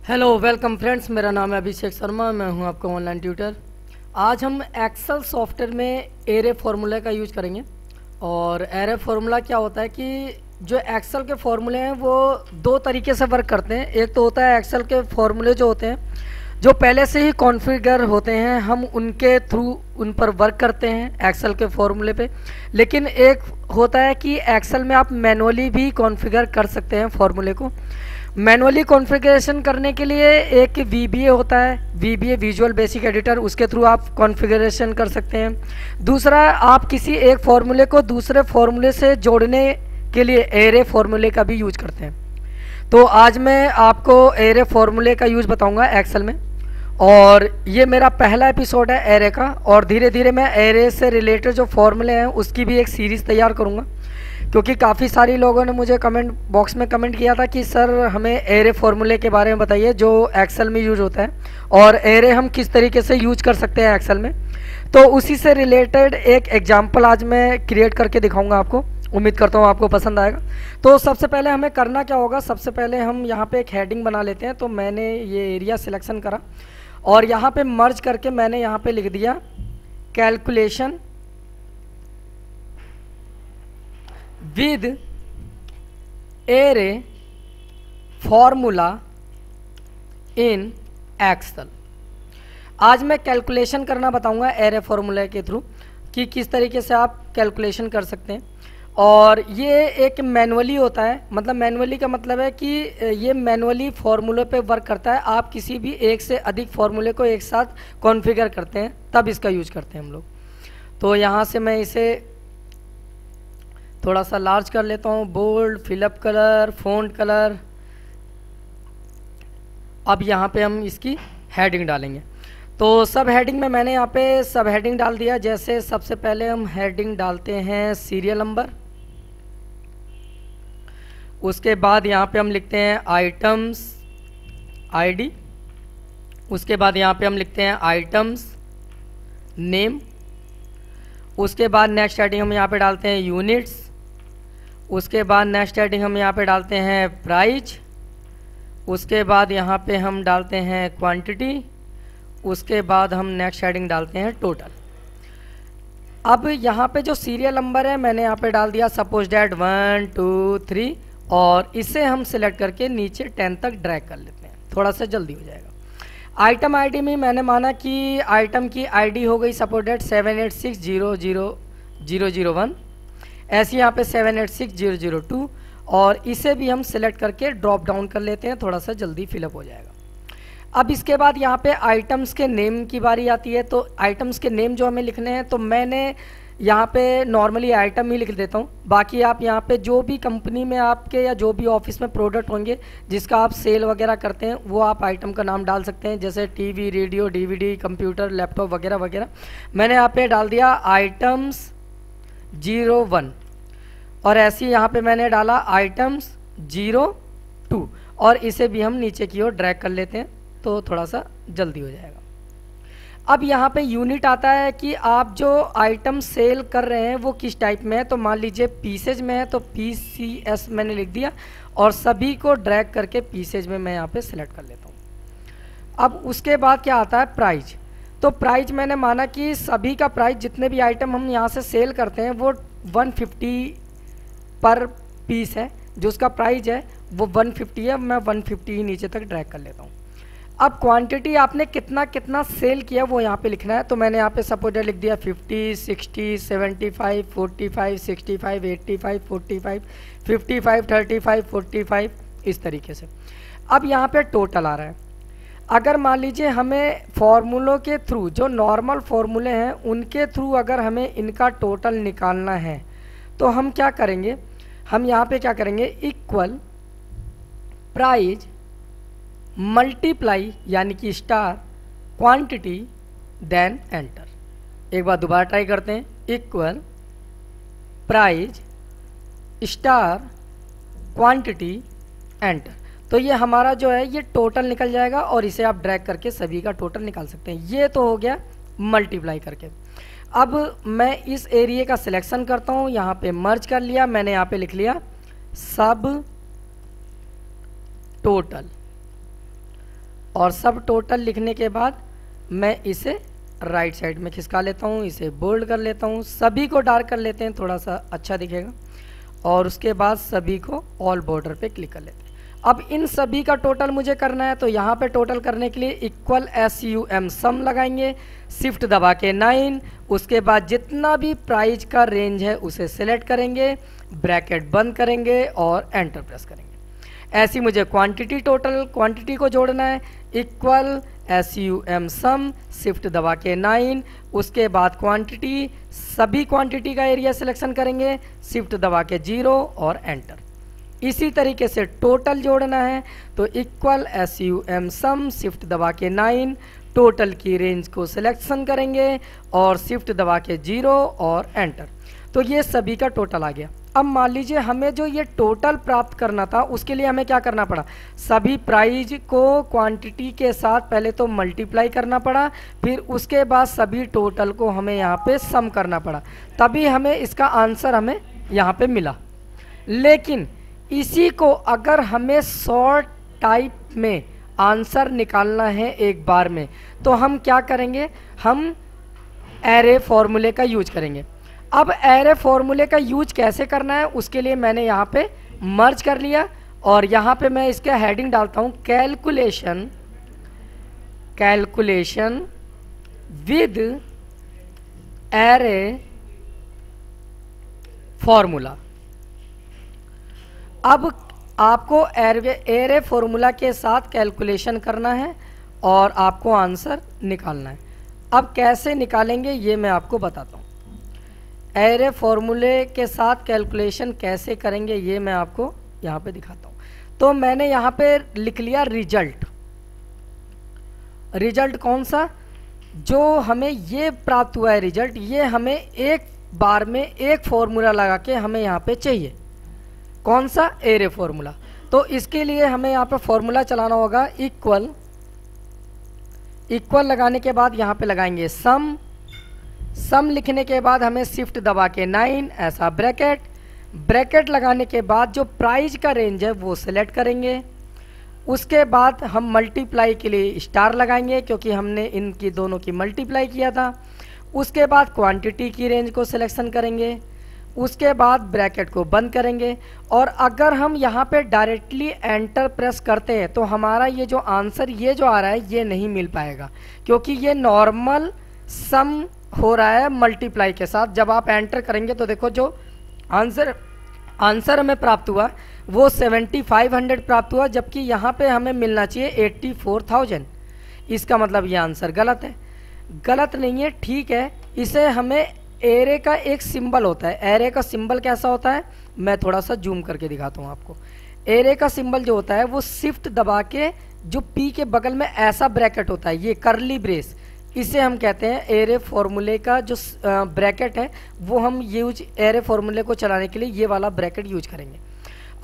Hello welcome friends, मेरा नाम है अभिषेक शर्मा। मैं हूं आपका ऑनलाइन ट्यूटर। आज हम एक्सेल सॉफ्टवेयर में एरे फार्मूला का यूज करेंगे। और एरे फार्मूला क्या होता है कि जो एक्सेल के फार्मूले हैं वो दो तरीके से वर्क करते हैं। एक तो होता है एक्सेल के फार्मूले जो होते हैं जो पहले से ही कॉन्फ़िगर होते हैं, हम उनके थ्रू उन पर वर्क करते हैं एक्सेल के फार्मूले पे। लेकिन एक होता है कि एक्सेल में आप मैनुअली भी कॉन्फ़िगर कर सकते हैं फार्मूले को। मैनुअली कॉन्फ़िगरेशन करने के लिए एक VBA होता है, VBA विजुअल बेसिक एडिटर, उसके थ्रू आप कॉन्फ़िगरेशन कर सकते हैं। दूसरा, आप किसी एक फार्मूले को दूसरे फार्मूले से जोड़ने के लिए एरे फार्मूले का भी यूज करते हैं। तो आज मैं आपको एरे फार्मूले का यूज बताऊंगा एक्सेल में। और ये मेरा पहला एपिसोड है एरे का, और धीरे धीरे मैं एरे से रिलेटेड जो फार्मूले हैं उसकी भी एक सीरीज़ तैयार करूँगा। क्योंकि काफ़ी सारी लोगों ने मुझे कमेंट बॉक्स में कमेंट किया था कि सर हमें एरे फार्मूले के बारे में बताइए जो एक्सेल में यूज होता है, और एरे हम किस तरीके से यूज कर सकते हैं एक्सेल में। तो उसी से रिलेटेड एक एग्जाम्पल आज मैं क्रिएट करके दिखाऊंगा आपको। उम्मीद करता हूँ आपको पसंद आएगा। तो सबसे पहले हमें करना क्या होगा, सबसे पहले हम यहाँ पे एक हेडिंग बना लेते हैं। तो मैंने ये एरिया सिलेक्शन करा और यहाँ पे मर्ज करके मैंने यहाँ पे लिख दिया calculation with array formula in Excel. आज मैं कैलकुलेशन करना बताऊंगा एरे फॉर्मूला के थ्रू कि किस तरीके से आप कैलकुलेशन कर सकते हैं। और ये एक मैनुअली होता है, मतलब मैनुअली का मतलब है कि ये मैनुअली फार्मूले पे वर्क करता है। आप किसी भी एक से अधिक फार्मूले को एक साथ कॉन्फ़िगर करते हैं तब इसका यूज करते हैं हम लोग। तो यहाँ से मैं इसे थोड़ा सा लार्ज कर लेता हूँ, bold, fill up colour, font colour. अब यहाँ पे हम इसकी हेडिंग डालेंगे। तो सब हेडिंग में मैंने यहाँ पे सब हेडिंग डाल दिया। जैसे सबसे पहले हम हेडिंग डालते हैं सीरियल नंबर, उसके बाद यहाँ पे हम लिखते हैं आइटम्स आईडी, उसके बाद यहाँ पे हम लिखते हैं आइटम्स नेम, उसके बाद नेक्स्ट हेडिंग हम यहाँ पे डालते हैं यूनिट्स, उसके बाद नेक्स्ट हेडिंग हम यहाँ पे डालते हैं प्राइस, उसके बाद यहाँ पे हम डालते हैं क्वांटिटी, उसके बाद हम नेक्स्ट हेडिंग डालते हैं टोटल। अब यहाँ पे जो सीरियल नंबर है मैंने यहाँ पे डाल दिया सपोज डैट 1 2 3, और इसे हम सिलेक्ट करके नीचे 10 तक ड्रैग कर लेते हैं, थोड़ा सा जल्दी हो जाएगा। आइटम आईडी में मैंने माना कि आइटम की आईडी हो गई सपोज डैट 786000001, ऐसे यहाँ पे 7860002, और इसे भी हम सिलेक्ट करके ड्रॉप डाउन कर लेते हैं, थोड़ा सा जल्दी फिलअप हो जाएगा। अब इसके बाद यहाँ पे आइटम्स के नेम की बारी आती है। तो आइटम्स के नेम जो हमें लिखने हैं, तो मैंने यहाँ पे नॉर्मली आइटम ही लिख देता हूँ। बाकी आप यहाँ पे जो भी कंपनी में आपके या जो भी ऑफिस में प्रोडक्ट होंगे जिसका आप सेल वगैरह करते हैं वो आप आइटम का नाम डाल सकते हैं, जैसे TV, radio, DVD, computer, laptop वगैरह वगैरह। मैंने यहाँ पे डाल दिया आइटम्स 01, और ऐसे ही यहाँ पे मैंने डाला आइटम्स 02, और इसे भी हम नीचे की ओर ड्रैग कर लेते हैं तो थोड़ा सा जल्दी हो जाएगा। अब यहाँ पे यूनिट आता है कि आप जो आइटम सेल कर रहे हैं वो किस टाइप में है। तो मान लीजिए पीसेज में है तो PCS मैंने लिख दिया, और सभी को ड्रैग करके पीसेज में मैं यहाँ पे सिलेक्ट कर लेता हूँ। अब उसके बाद क्या आता है प्राइस। तो प्राइस मैंने माना कि सभी का प्राइस, जितने भी आइटम हम यहाँ से सेल करते हैं वो 150 पर पीस है, जो उसका प्राइस है वो 150 है। मैं 150 ही नीचे तक ड्रैग कर लेता हूँ। अब क्वांटिटी आपने कितना कितना सेल किया वो यहाँ पे लिखना है। तो मैंने यहाँ पे सपोज लिख दिया 50, 60, 75, 45, 65, 85, 45, 55, 35, 45, इस तरीके से। अब यहाँ पे टोटल आ रहा है। अगर मान लीजिए हमें फॉर्मूलों के थ्रू, जो नॉर्मल फॉर्मूले हैं उनके थ्रू अगर हमें इनका टोटल निकालना है तो हम क्या करेंगे, हम यहाँ पे क्या करेंगे, इक्वल प्राइस मल्टीप्लाई यानी कि स्टार क्वांटिटी देन एंटर। एक बार दोबारा ट्राई करते हैं, equal price star quantity enter. तो ये हमारा जो है ये टोटल निकल जाएगा, और इसे आप ड्रैग करके सभी का टोटल निकाल सकते हैं। ये तो हो गया मल्टीप्लाई करके। अब मैं इस एरिया का सिलेक्शन करता हूँ, यहाँ पे मर्ज कर लिया, मैंने यहाँ पे लिख लिया सब टोटल। और सब टोटल लिखने के बाद मैं इसे राइट साइड में खिसका लेता हूँ, इसे बोल्ड कर लेता हूँ, सभी को डार्क कर लेते हैं, थोड़ा सा अच्छा दिखेगा। और उसके बाद सभी को ऑल बॉर्डर पे क्लिक कर लेते हैं। अब इन सभी का टोटल मुझे करना है, तो यहाँ पे टोटल करने के लिए इक्वल SUM सम लगाएंगे, शिफ्ट दबा के 9, उसके बाद जितना भी प्राइस का रेंज है उसे सिलेक्ट करेंगे, ब्रैकेट बंद करेंगे और एंटर प्रेस करेंगे। ऐसी मुझे क्वांटिटी टोटल क्वांटिटी को जोड़ना है, इक्वल SUM सम शिफ्ट दबा के 9, उसके बाद क्वांटिटी, सभी क्वांटिटी का एरिया सिलेक्शन करेंगे, शिफ्ट दबा के 0 और एंटर। इसी तरीके से टोटल जोड़ना है, तो इक्वल SUM सम शिफ्ट दबा के 9, टोटल की रेंज को सिलेक्शन करेंगे और शिफ्ट दबा के 0 और एंटर। तो ये सभी का टोटल आ गया। अब मान लीजिए हमें जो ये टोटल प्राप्त करना था उसके लिए हमें क्या करना पड़ा, सभी प्राइस को क्वांटिटी के साथ पहले तो मल्टीप्लाई करना पड़ा, फिर उसके बाद सभी टोटल को हमें यहाँ पे सम करना पड़ा, तभी हमें इसका आंसर हमें यहाँ पे मिला। लेकिन इसी को अगर हमें शॉर्ट टाइप में आंसर निकालना है एक बार में, तो हम क्या करेंगे, हम एरे फॉर्मूले का यूज करेंगे। अब एरे फॉर्मूले का यूज कैसे करना है उसके लिए मैंने यहाँ पे मर्ज कर लिया और यहाँ पे मैं इसका हेडिंग डालता हूँ कैलकुलेशन विद एरे फॉर्मूला। अब आपको एरे फॉर्मूला के साथ कैलकुलेशन करना है और आपको आंसर निकालना है। अब कैसे निकालेंगे ये मैं आपको बताता हूँ। एरे फॉर्मूले के साथ कैलकुलेशन कैसे करेंगे ये मैं आपको यहाँ पे दिखाता हूँ। तो मैंने यहाँ पे लिख लिया रिजल्ट। रिजल्ट कौन सा, जो हमें ये प्राप्त हुआ है रिजल्ट, ये हमें एक बार में एक फॉर्मूला लगा के हमें यहाँ पे चाहिए। कौन सा, एरे फॉर्मूला। तो इसके लिए हमें यहाँ पे फॉर्मूला चलाना होगा, इक्वल लगाने के बाद यहाँ पे लगाएंगे सम लिखने के बाद हमें शिफ्ट दबा के 9 ऐसा ब्रैकेट लगाने के बाद जो प्राइस का रेंज है वो सिलेक्ट करेंगे। उसके बाद हम मल्टीप्लाई के लिए स्टार लगाएंगे क्योंकि हमने इनकी दोनों की मल्टीप्लाई किया था। उसके बाद क्वांटिटी की रेंज को सिलेक्शन करेंगे, उसके बाद ब्रैकेट को बंद करेंगे। और अगर हम यहाँ पे डायरेक्टली एंटर प्रेस करते हैं तो हमारा ये जो आंसर ये जो आ रहा है ये नहीं मिल पाएगा, क्योंकि ये नॉर्मल सम हो रहा है मल्टीप्लाई के साथ। जब आप एंटर करेंगे तो देखो जो आंसर हमें प्राप्त हुआ वो 7500 प्राप्त हुआ, जबकि यहाँ पे हमें मिलना चाहिए 84,000। इसका मतलब ये आंसर गलत है। गलत नहीं है, ठीक है। इसे हमें एरे का एक सिंबल होता है, एरे का सिंबल कैसा होता है मैं थोड़ा सा जूम करके दिखाता हूँ आपको। एरे का सिंबल जो होता है वो शिफ्ट दबा के जो पी के बगल में ऐसा ब्रैकेट होता है, ये करली ब्रेस, इसे हम कहते हैं एरे फॉर्मूले का जो ब्रैकेट है वो हम यूज एरे फॉर्मूले को चलाने के लिए ये वाला ब्रैकेट यूज करेंगे।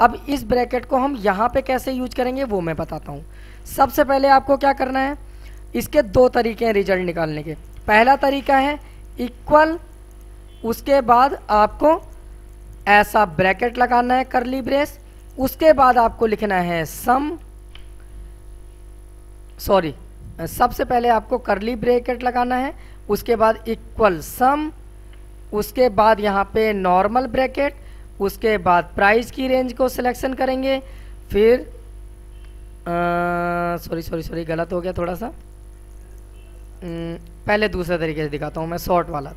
अब इस ब्रैकेट को हम यहाँ पे कैसे यूज करेंगे वो मैं बताता हूँ। सबसे पहले आपको क्या करना है, इसके दो तरीके हैं रिजल्ट निकालने के। पहला तरीका है इक्वल, उसके बाद आपको ऐसा ब्रैकेट लगाना है करली ब्रेस, उसके बाद आपको लिखना है सबसे पहले आपको करली ब्रैकेट लगाना है, उसके बाद इक्वल सम, उसके बाद यहाँ पे नॉर्मल ब्रैकेट, उसके बाद प्राइस की रेंज को सिलेक्शन करेंगे। फिर सॉरी गलत हो गया थोड़ा सा, पहले दूसरे तरीके से दिखाता हूँ मैं, शॉर्ट वाला।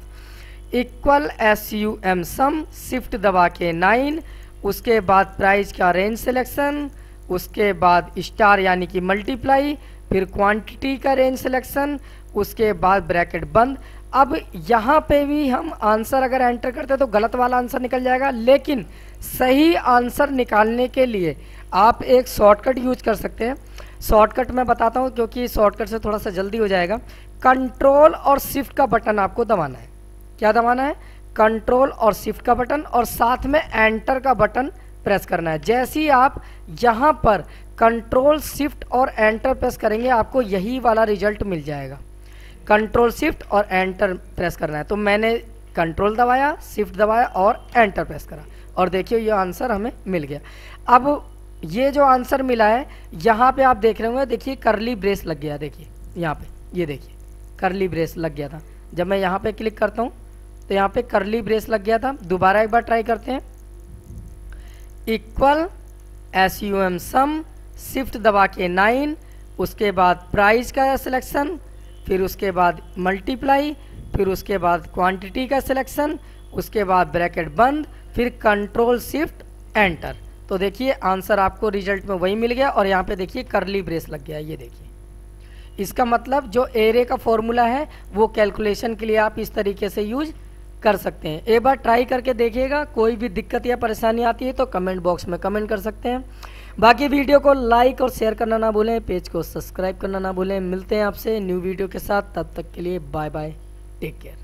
इक्वल SUM सम शिफ्ट दबा के 9, उसके बाद प्राइस का रेंज सिलेक्शन, उसके बाद स्टार यानी कि मल्टीप्लाई, फिर क्वांटिटी का रेंज सिलेक्शन, उसके बाद ब्रैकेट बंद। अब यहाँ पे भी हम आंसर अगर एंटर करते हैं तो गलत वाला आंसर निकल जाएगा, लेकिन सही आंसर निकालने के लिए आप एक शॉर्टकट यूज कर सकते हैं। शॉर्टकट मैं बताता हूँ क्योंकि शॉर्टकट से थोड़ा सा जल्दी हो जाएगा। कंट्रोल और शिफ्ट का बटन आपको दबाना है। क्या दबाना है, कंट्रोल और शिफ्ट का बटन, और साथ में एंटर का बटन प्रेस करना है। जैसे ही आप यहाँ पर कंट्रोल शिफ्ट और एंटर प्रेस करेंगे आपको यही वाला रिजल्ट मिल जाएगा। कंट्रोल शिफ्ट और एंटर प्रेस करना है, तो मैंने कंट्रोल दबाया, शिफ्ट दबाया और एंटर प्रेस करा, और देखिए ये आंसर हमें मिल गया। अब ये जो आंसर मिला है यहाँ पे आप देख रहे होंगे, देखिए करली ब्रेस लग गया, देखिए यहाँ पे, ये देखिए करली ब्रेस लग गया था। जब मैं यहाँ पे क्लिक करता हूँ तो यहाँ पे करली ब्रेस लग गया था। दोबारा एक बार ट्राई करते हैं, इक्वल SUM सम, शिफ्ट दबा के 9, उसके बाद प्राइस का सिलेक्शन, फिर उसके बाद मल्टीप्लाई, फिर उसके बाद क्वांटिटी का सिलेक्शन, उसके बाद ब्रैकेट बंद, फिर कंट्रोल शिफ्ट एंटर। तो देखिए आंसर आपको रिजल्ट में वही मिल गया और यहाँ पे देखिए करली ब्रेस लग गया, ये देखिए। इसका मतलब जो एरे का फॉर्मूला है वो कैलकुलेशन के लिए आप इस तरीके से यूज कर सकते हैं। एक बार ट्राई करके देखिएगा, कोई भी दिक्कत या परेशानी आती है तो कमेंट बॉक्स में कमेंट कर सकते हैं। बाकी वीडियो को लाइक और शेयर करना ना भूलें, पेज को सब्सक्राइब करना ना भूलें। मिलते हैं आपसे न्यू वीडियो के साथ, तब तक के लिए बाय बाय, टेक केयर।